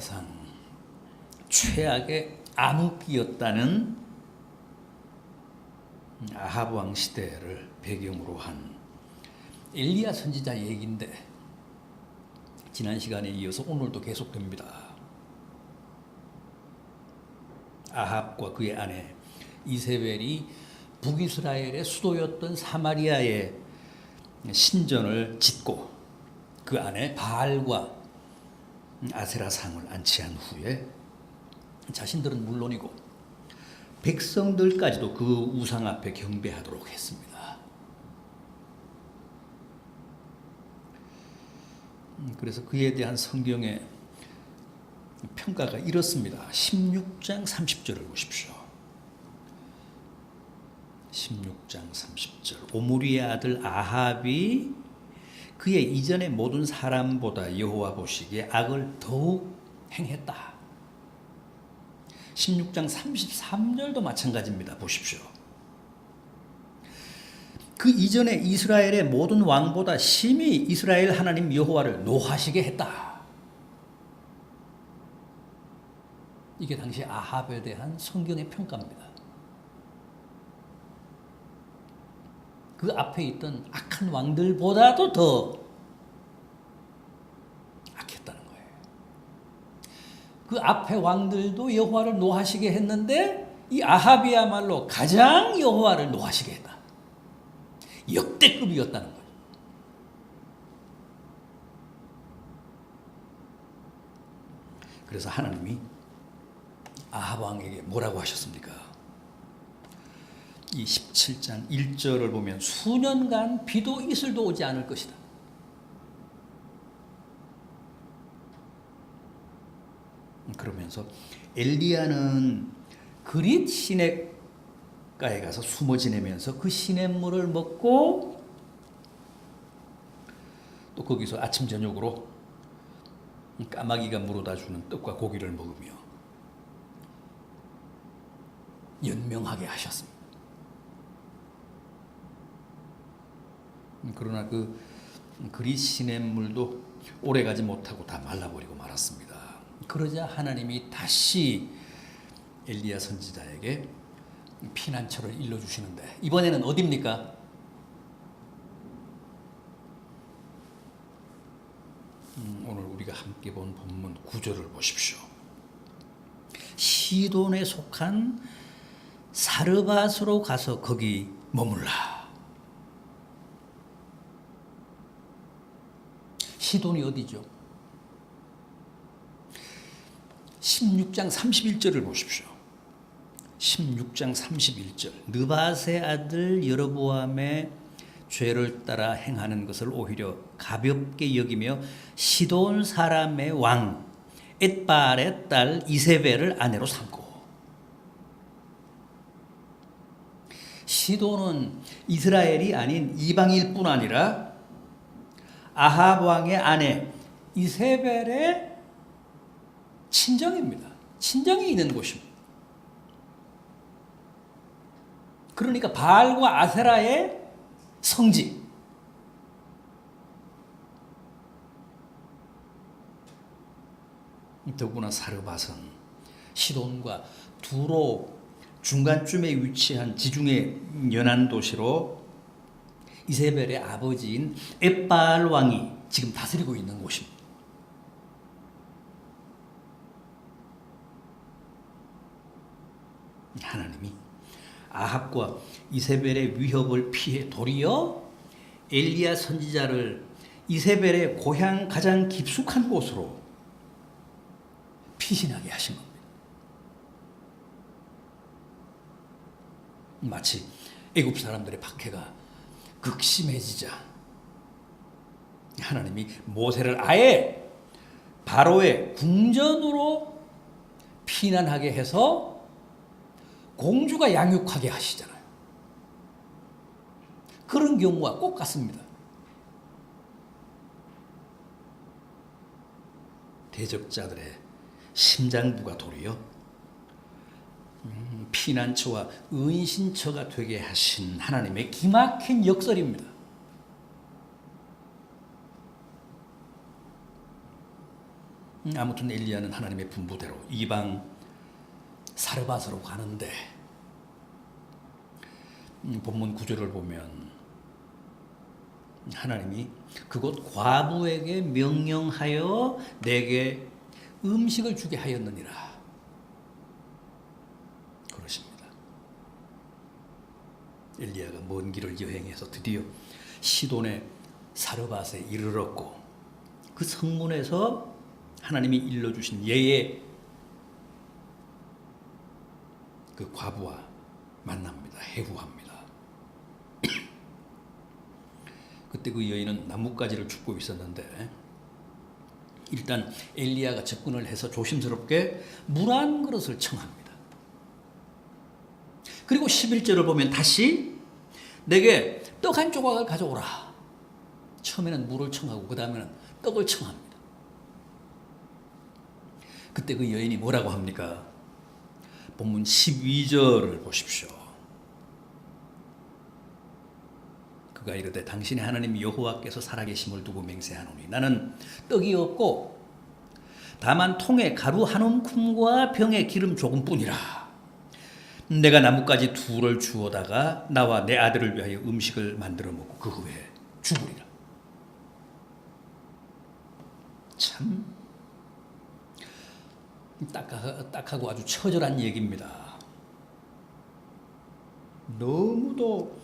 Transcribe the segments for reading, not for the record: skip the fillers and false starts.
사상 최악의 암흑기였다는 아합 왕 시대를 배경으로 한 엘리야 선지자 얘기인데 지난 시간에 이어서 오늘도 계속됩니다. 아합과 그의 아내 이세벨이 북이스라엘의 수도였던 사마리아에 신전을 짓고 그 안에 바알과 아세라 상을 안치한 후에 자신들은 물론이고 백성들까지도 그 우상 앞에 경배하도록 했습니다. 그래서 그에 대한 성경의 평가가 이렇습니다. 16장 30절을 보십시오. 16장 30절 오므리의 아들 아합이 그의 이전의 모든 사람보다 여호와 보시기에 악을 더욱 행했다. 16장 33절도 마찬가지입니다. 보십시오. 그 이전에 이스라엘의 모든 왕보다 심히 이스라엘 하나님 여호와를 노하시게 했다. 이게 당시 아합에 대한 성경의 평가입니다. 그 앞에 있던 악한 왕들보다도 더 악했다는 거예요. 그 앞에 왕들도 여호와를 노하시게 했는데 이 아합이야말로 가장 여호와를 노하시게 했다. 역대급이었다는 거예요. 그래서 하나님이 아합 왕에게 뭐라고 하셨습니까? 이 17장 1절을 보면 수년간 비도 이슬도 오지 않을 것이다. 그러면서 엘리야는 그릿 시냇가에 가서 숨어 지내면서 그 시냇물을 먹고 또 거기서 아침 저녁으로 까마귀가 물어다 주는 떡과 고기를 먹으며 연명하게 하셨습니다. 그러나 그 그릿 시냇물도 오래가지 못하고 다 말라버리고 말았습니다. 그러자 하나님이 다시 엘리야 선지자에게 피난처를 일러주시는데 이번에는 어디입니까? 오늘 우리가 함께 본 본문 9절을 보십시오. 시돈에 속한 사르밧으로 가서 거기 머물라. 시돈이 어디죠? 16장 31절을 보십시오. 16장 31절 느밧의 아들 여로보암의 죄를 따라 행하는 것을 오히려 가볍게 여기며 시돈 사람의 왕 엣바알의 딸 이세벨을 아내로 삼고 시돈은 이스라엘이 아닌 이방일 뿐 아니라 아합 왕의 아내 이세벨의 친정입니다. 친정이 있는 곳입니다. 그러니까 바알과 아세라의 성지. 더구나 사르밧은 시돈과 두로 중간쯤에 위치한 지중해 연안 도시로 이세벨의 아버지인 엣바알 왕이 지금 다스리고 있는 곳입니다. 하나님이 아합과 이세벨의 위협을 피해 도리어 엘리야 선지자를 이세벨의 고향 가장 깊숙한 곳으로 피신하게 하신 겁니다. 마치 애굽 사람들의 박해가 극심해지자 하나님이 모세를 아예 바로의 궁전으로 피난하게 해서 공주가 양육하게 하시잖아요. 그런 경우와 꼭 같습니다. 대적자들의 심장부가 도리어 피난처와 은신처가 되게 하신 하나님의 기막힌 역설입니다. 아무튼 엘리야는 하나님의 분부대로 이방 사르밧으로 가는데 본문 구절을 보면 하나님이 그곳 과부에게 명령하여 내게 음식을 주게 하였느니라 그러십니다. 엘리야가 먼 길을 여행해서 드디어 시돈의 사르밧에 이르렀고 그 성문에서 하나님이 일러주신 예의 그 과부와 만납니다. 해후합니다. 그때 그 여인은 나뭇가지를 줍고 있었는데 일단 엘리야가 접근을 해서 조심스럽게 물 한 그릇을 청합니다. 그리고 11절을 보면 다시 내게 떡 한 조각을 가져오라. 처음에는 물을 청하고 그 다음에는 떡을 청합니다. 그때 그 여인이 뭐라고 합니까? 본문 12절을 보십시오. 그가 이르되 당신의 하나님 여호와께서 살아계심을 두고 맹세하노니 나는 떡이 없고 다만 통에 가루 한 움큼과 병에 기름 조금뿐이라. 내가 나뭇가지 둘을 주워다가 나와 내 아들을 위하여 음식을 만들어 먹고 그 후에 죽으리라. 참 딱하고 아주 처절한 얘기입니다. 너무도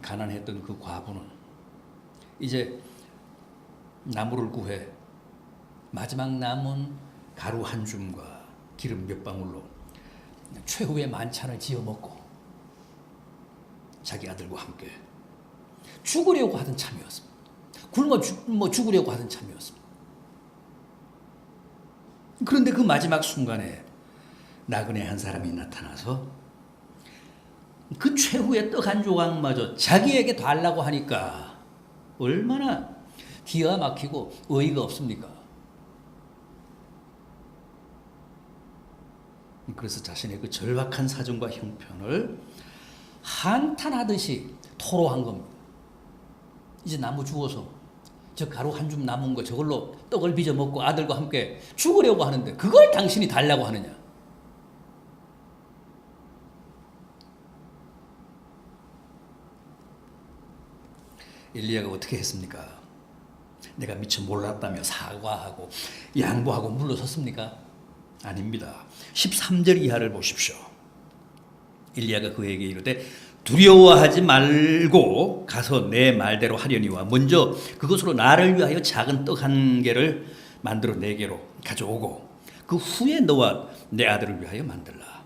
가난했던 그 과부는 이제 나무를 구해 마지막 남은 가루 한 줌과 기름 몇 방울로 최후의 만찬을 지어 먹고 자기 아들과 함께 죽으려고 하던 참이었습니다. 굶어 죽으려고 하던 참이었습니다. 그런데 그 마지막 순간에 나그네 한 사람이 나타나서 그 최후의 떡 한 조각마저 자기에게 달라고 하니까 얼마나 기가 막히고 어이가 없습니까? 그래서 자신의 그 절박한 사정과 형편을 한탄하듯이 토로한 겁니다. 이제 나무 주워서 저 가루 한 줌 남은 거 저걸로 떡을 빚어 먹고 아들과 함께 죽으려고 하는데 그걸 당신이 달라고 하느냐? 엘리야가 어떻게 했습니까? 내가 미처 몰랐다며 사과하고 양보하고 물러섰습니까? 아닙니다. 13절 이하를 보십시오. 엘리야가 그에게 이르되 두려워하지 말고 가서 내 말대로 하려니와 먼저 그것으로 나를 위하여 작은 떡 한 개를 만들어 내게로 가져오고 그 후에 너와 내 아들을 위하여 만들라.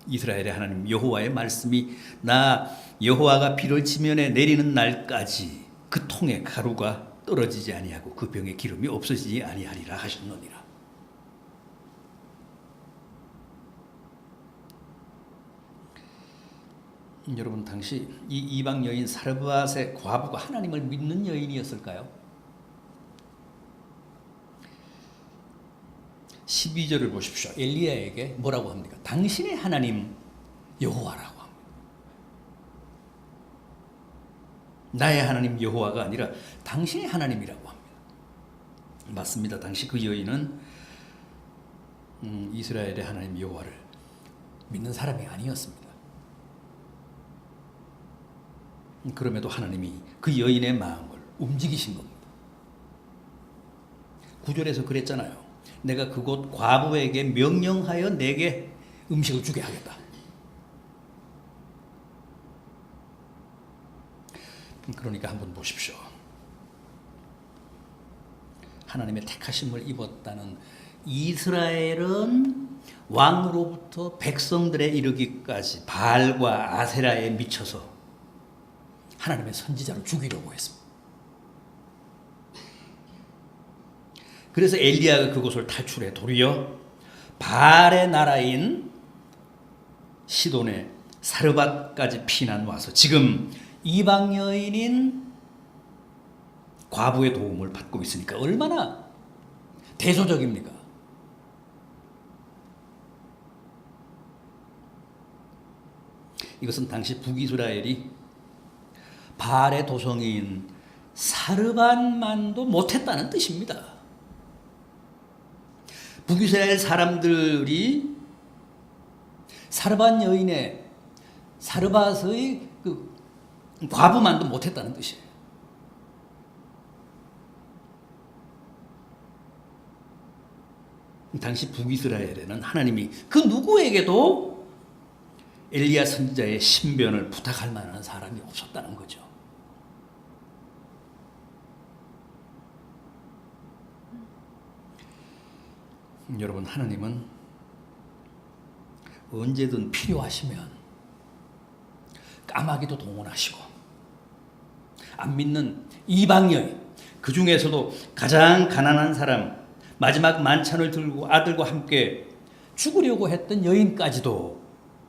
이스라엘의 하나님 여호와의 말씀이 나 여호와가 비를 지면에 내리는 날까지 그 통에 가루가 떨어지지 아니하고 그 병에 기름이 없어지지 아니하리라 하셨느니라. 여러분 당시 이 이방 여인 사르밧의 과부가 하나님을 믿는 여인이었을까요? 12절을 보십시오. 엘리야에게 뭐라고 합니까? 당신의 하나님 여호와라고 합니다. 나의 하나님 여호와가 아니라 당신의 하나님이라고 합니다. 맞습니다. 당시 그 여인은 이스라엘의 하나님 여호와를 믿는 사람이 아니었습니다. 그럼에도 하나님이 그 여인의 마음을 움직이신 겁니다. 9절에서 그랬잖아요. 내가 그곳 과부에게 명령하여 내게 음식을 주게 하겠다. 그러니까 한번 보십시오. 하나님의 택하심을 입었다는 이스라엘은 왕으로부터 백성들에 이르기까지 바알과 아세라에 미쳐서 하나님의 선지자를 죽이려고 했습니다. 그래서 엘리야가 그곳을 탈출해 도리어 바알의 나라인 시돈의 사르밧까지 피난 와서 지금 이방 여인인 과부의 도움을 받고 있으니까 얼마나 대조적입니까? 이것은 당시 북이스라엘이 바알의 도성인 사르밧만도 못했다는 뜻입니다. 북이스라엘 사람들이 사르밧 여인의 사르밧의 그 과부만도 못했다는 뜻이에요. 당시 북이스라엘에는 하나님이 그 누구에게도 엘리야 선지자의 신변을 부탁할 만한 사람이 없었다는 거죠. 여러분, 하나님은 언제든 필요하시면 까마귀도 동원하시고, 안 믿는 이방 여인, 그 중에서도 가장 가난한 사람, 마지막 만찬을 들고 아들과 함께 죽으려고 했던 여인까지도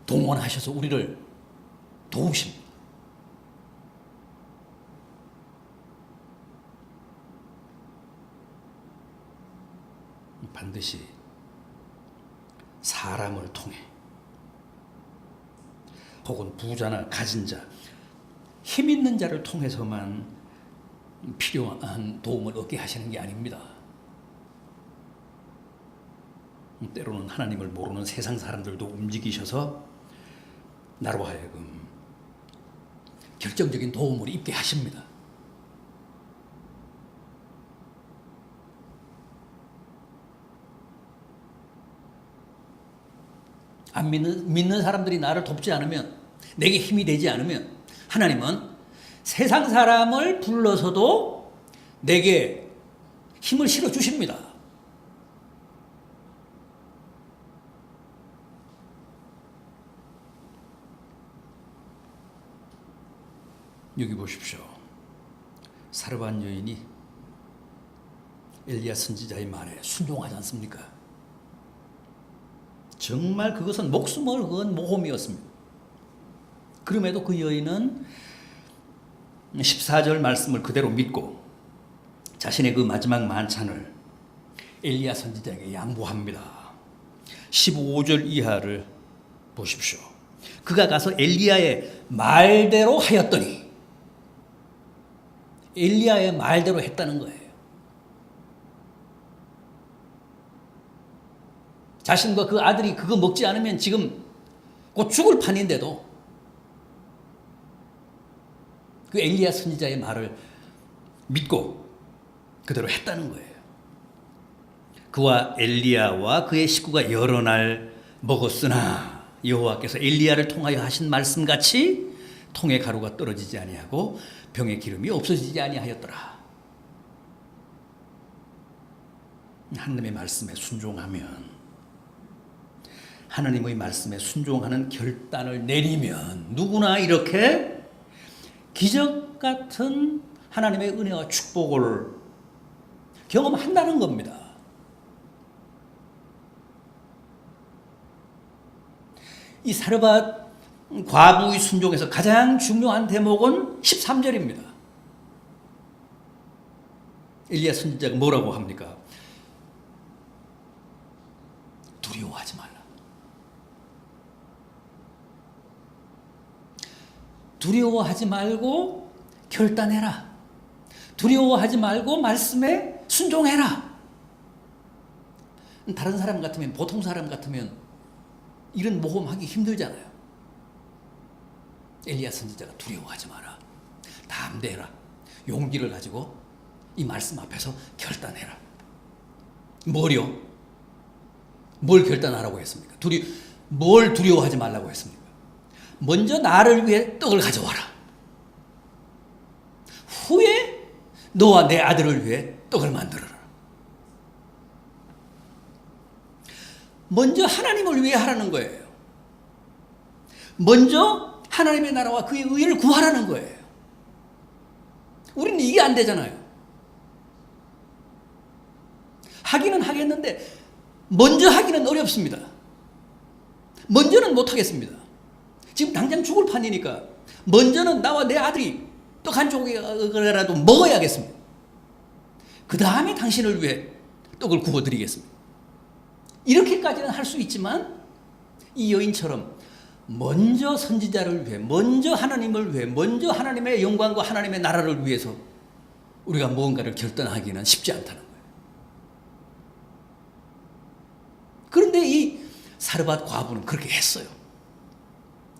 동원하셔서 우리를 도우십니다. 반드시 사람을 통해, 혹은 부자나 가진 자, 힘 있는 자를 통해서만 필요한 도움을 얻게 하시는 게 아닙니다. 때로는 하나님을 모르는 세상 사람들도 움직이셔서 나로 하여금 결정적인 도움을 입게 하십니다. 안 믿는 사람들이 나를 돕지 않으면, 내게 힘이 되지 않으면 하나님은 세상 사람을 불러서도 내게 힘을 실어 주십니다. 여기 보십시오. 사르밧 여인이 엘리야 선지자의 말에 순종하지 않습니까? 정말 그것은 목숨을 건 모험이었습니다. 그럼에도 그 여인은 14절 말씀을 그대로 믿고 자신의 그 마지막 만찬을 엘리야 선지자에게 양보합니다. 15절 이하를 보십시오. 그가 가서 엘리야의 말대로 하였더니, 엘리야의 말대로 했다는 거예요. 자신과 그 아들이 그거 먹지 않으면 지금 곧 죽을 판인데도 그 엘리야 선지자의 말을 믿고 그대로 했다는 거예요. 그와 엘리야와 그의 식구가 여러 날 먹었으나 여호와께서 엘리야를 통하여 하신 말씀같이 통에 가루가 떨어지지 아니하고 병에 기름이 없어지지 아니하였더라. 하나님의 말씀에 순종하면, 하나님의 말씀에 순종하는 결단을 내리면 누구나 이렇게 기적 같은 하나님의 은혜와 축복을 경험한다는 겁니다. 이 사르밧 과부의 순종에서 가장 중요한 대목은 13절입니다. 엘리야 선지자가 뭐라고 합니까? 두려워하지 말라. 두려워하지 말고 결단해라. 두려워하지 말고 말씀에 순종해라. 다른 사람 같으면, 보통 사람 같으면 이런 모험하기 힘들잖아요. 엘리야 선지자가 두려워하지 마라, 담대해라, 용기를 가지고 이 말씀 앞에서 결단해라. 뭘요? 뭘 결단하라고 했습니까? 뭘 두려워하지 말라고 했습니까? 먼저 나를 위해 떡을 가져와라. 후에 너와 내 아들을 위해 떡을 만들어라. 먼저 하나님을 위해 하라는 거예요. 먼저 하나님의 나라와 그의 의를 구하라는 거예요. 우리는 이게 안 되잖아요. 하기는 하겠는데 먼저 하기는 어렵습니다. 먼저는 못 하겠습니다. 지금 당장 죽을 판이니까 먼저는 나와 내 아들이 떡 한 조각이라도 먹어야겠습니다. 그 다음에 당신을 위해 떡을 구워드리겠습니다. 이렇게까지는 할 수 있지만 이 여인처럼 먼저 선지자를 위해, 먼저 하나님을 위해, 먼저 하나님의 영광과 하나님의 나라를 위해서 우리가 무언가를 결단하기는 쉽지 않다는 거예요. 그런데 이 사르밧 과부는 그렇게 했어요.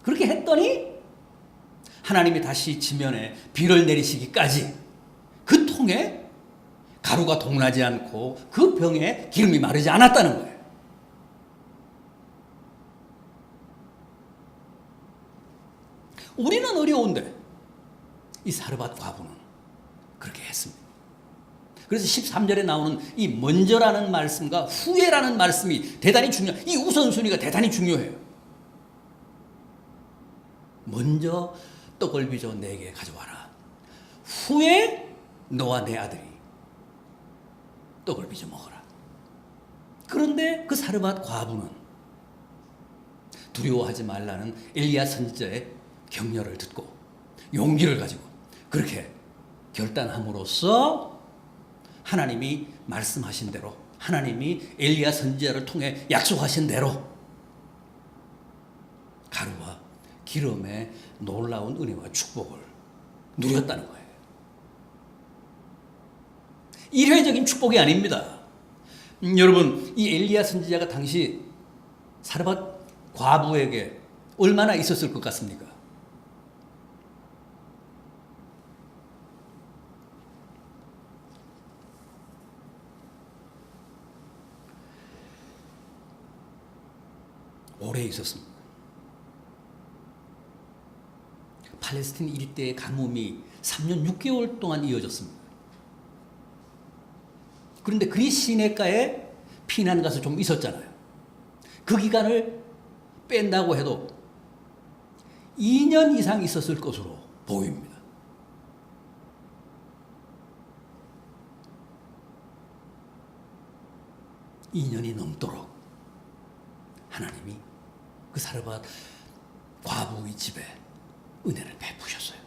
그렇게 했더니 하나님이 다시 지면에 비를 내리시기까지 그 통에 가루가 동나지 않고 그 병에 기름이 마르지 않았다는 거예요. 우리는 어려운데 이 사르밧 과부는 그렇게 했습니다. 그래서 13절에 나오는 이 먼저라는 말씀과 후에라는 말씀이 대단히 이 우선순위가 대단히 중요해요. 먼저 떡을 빚어 내게 가져와라. 후에 너와 내 아들이 떡을 빚어 먹어라. 그런데 그 사르밧 과부는 두려워하지 말라는 엘리야 선지자의 격려를 듣고 용기를 가지고 그렇게 결단함으로써 하나님이 말씀하신 대로, 하나님이 엘리야 선지자를 통해 약속하신 대로 가루와 기름의 놀라운 은혜와 축복을 누렸다는 거예요. 일회적인 축복이 아닙니다. 여러분, 이 엘리야 선지자가 당시 사르밧 과부에게 얼마나 있었을 것 같습니까? 오래 있었습니다. 팔레스틴 일대의 가뭄이 3년 6개월 동안 이어졌습니다. 그런데 그리스 시내가에 피난 가서 좀 있었잖아요. 그 기간을 뺀다고 해도 2년 이상 있었을 것으로 보입니다. (2년이) 넘도록 하나님이 그 사르밧 과부의 집에 은혜를 베푸셨어요.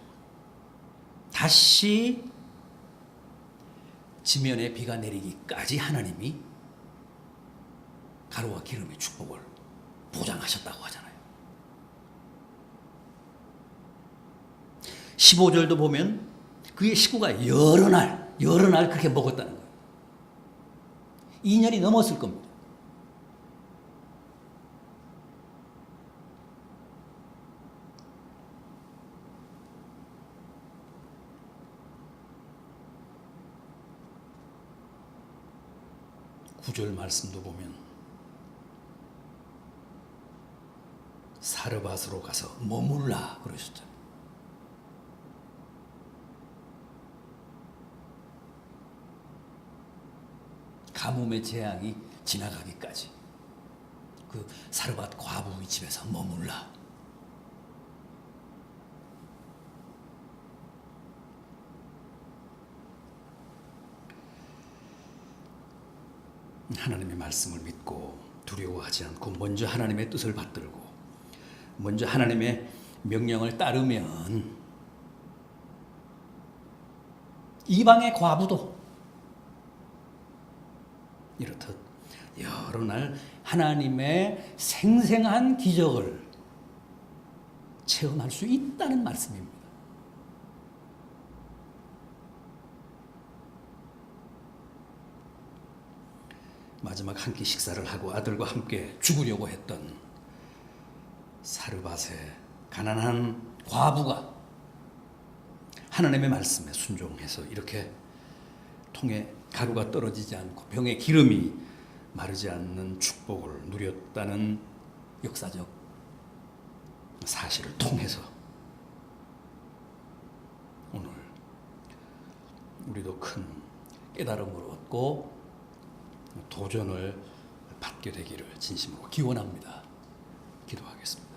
다시 지면에 비가 내리기까지 하나님이 가루와 기름의 축복을 보장하셨다고 하잖아요. 15절도 보면 그의 식구가 여러 날 그렇게 먹었다는 거예요. 2년이 넘었을 겁니다. 구절 말씀도 보면 사르밧으로 가서 머물라 그러셨잖아요. 가뭄의 재앙이 지나가기까지 그 사르밧 과부의 집에서 머물라. 하나님의 말씀을 믿고 두려워하지 않고 먼저 하나님의 뜻을 받들고 먼저 하나님의 명령을 따르면 이방의 과부도 이렇듯 여러 날 하나님의 생생한 기적을 체험할 수 있다는 말씀입니다. 마지막 한 끼 식사를 하고 아들과 함께 죽으려고 했던 사르밧의 가난한 과부가 하나님의 말씀에 순종해서 이렇게 통에 가루가 떨어지지 않고 병에 기름이 마르지 않는 축복을 누렸다는 역사적 사실을 통해서 오늘 우리도 큰 깨달음을 얻고 도전을 받게 되기를 진심으로 기원합니다. 기도하겠습니다.